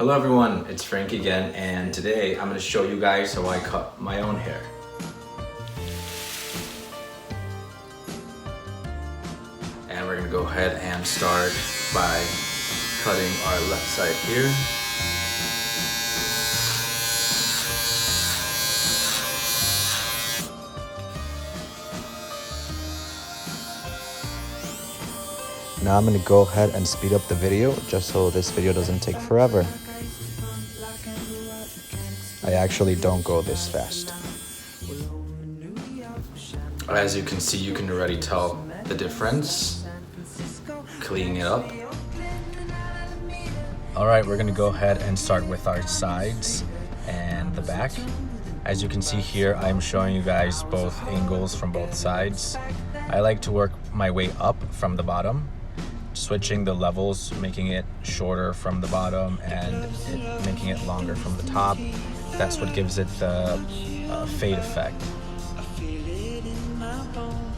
Hello everyone, it's Frank again, and today I'm going to show you guys how I cut my own hair. And we're going to go ahead and start by cutting our left side here. Now I'm going to go ahead and speed up the video just so this video doesn't take forever. I actually don't go this fast. As you can see, you can already tell the difference. Cleaning it up. Alright, we're going to go ahead and start with our sides and the back. As you can see here, I'm showing you guys both angles from both sides. I like to work my way up from the bottom, switching the levels, making it shorter from the bottom and making it longer from the top. That's what gives it the fade effect.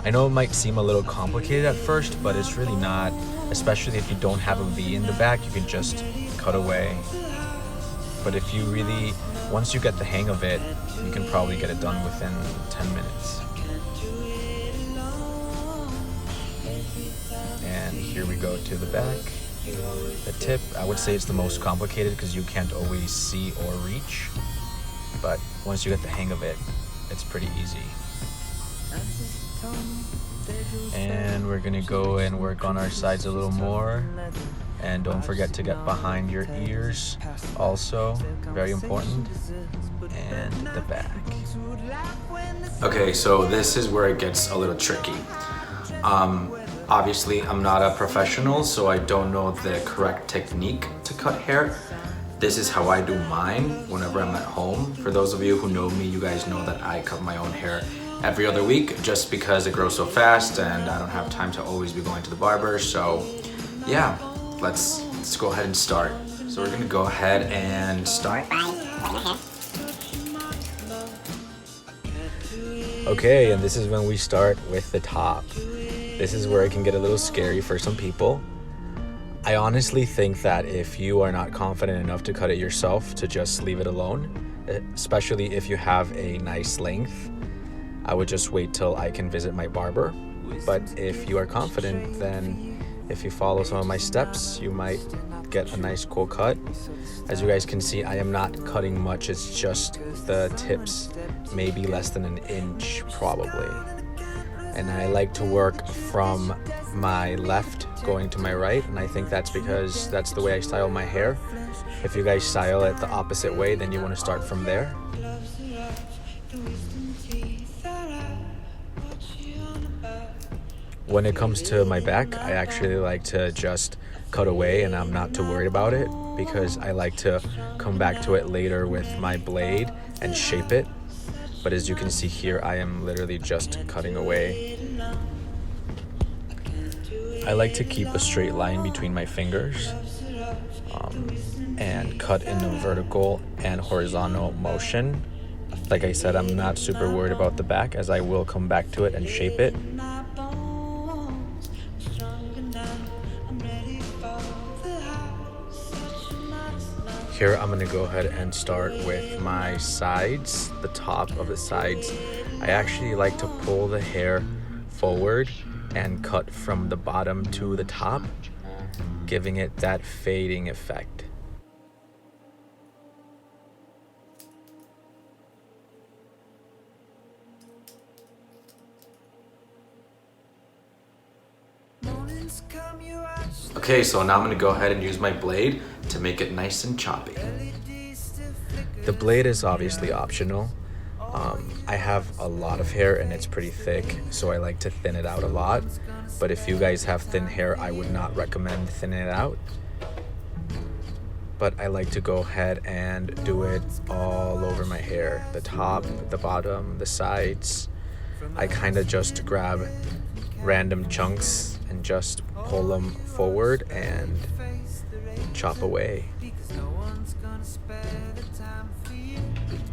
I know it might seem a little complicated at first, but it's really not, especially if you don't have a V in the back. You can just cut away. But if you really, once you get the hang of it, you can probably get it done within 10 minutes. And here we go to the back. The tip, I would say it's the most complicated because you can't always see or reach. But once you get the hang of it, it's pretty easy. And we're gonna go and work on our sides a little more. And don't forget to get behind your ears also, very important. And the back. Okay, so this is where it gets a little tricky. Obviously, I'm not a professional, so I don't know the correct technique to cut hair. This is how I do mine whenever I'm at home. For those of you who know me, you guys know that I cut my own hair every other week just because it grows so fast and I don't have time to always be going to the barber. So yeah, let's go ahead and start. So we're gonna go ahead and start. Okay, and this is when we start with the top. This is where it can get a little scary for some people. I honestly think that if you are not confident enough to cut it yourself, to just leave it alone, especially if you have a nice length. I would just wait till I can visit my barber. But if you are confident, then if you follow some of my steps, you might get a nice cool cut. As you guys can see, I am not cutting much. It's just the tips, maybe less than an inch probably. And I like to work from my left going to my right, and I think that's because that's the way I style my hair. If you guys style it the opposite way, then you want to start from there. When it comes to my back, I actually like to just cut away and I'm not too worried about it because I like to come back to it later with my blade and shape it. But as you can see here, I am literally just cutting away. I like to keep a straight line between my fingers and cut in a vertical and horizontal motion. Like I said, I'm not super worried about the back as I will come back to it and shape it. Here I'm gonna go ahead and start with my sides, the top of the sides. I actually like to pull the hair forward and cut from the bottom to the top, giving it that fading effect. Okay, so now I'm gonna go ahead and use my blade to make it nice and choppy. The blade is obviously optional. I have a lot of hair and it's pretty thick, so I like to thin it out a lot. But if you guys have thin hair, I would not recommend thinning it out. But I like to go ahead and do it all over my hair. The top, the bottom, the sides. I kind of just grab random chunks and just pull them forward and chop away.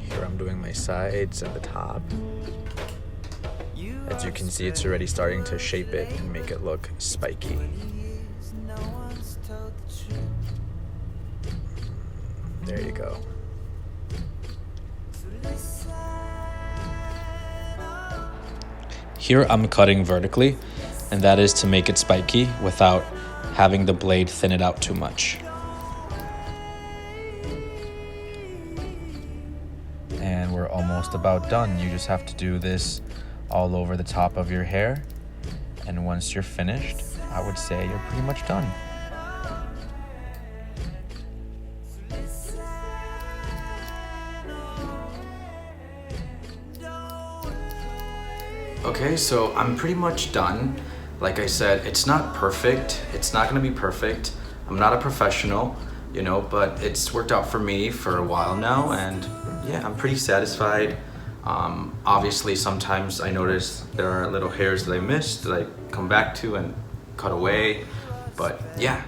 Here I'm doing my sides and the top. As you can see, it's already starting to shape it and make it look spiky. There you go. Here I'm cutting vertically, and that is to make it spiky without having the blade thin it out too much. And we're almost about done. You just have to do this all over the top of your hair. And once you're finished, I would say you're pretty much done. Okay, so I'm pretty much done. Like I said, it's not perfect. It's not gonna be perfect. I'm not a professional, you know, but it's worked out for me for a while now, and yeah, I'm pretty satisfied. Obviously, sometimes I notice there are little hairs that I missed that I come back to and cut away, but yeah.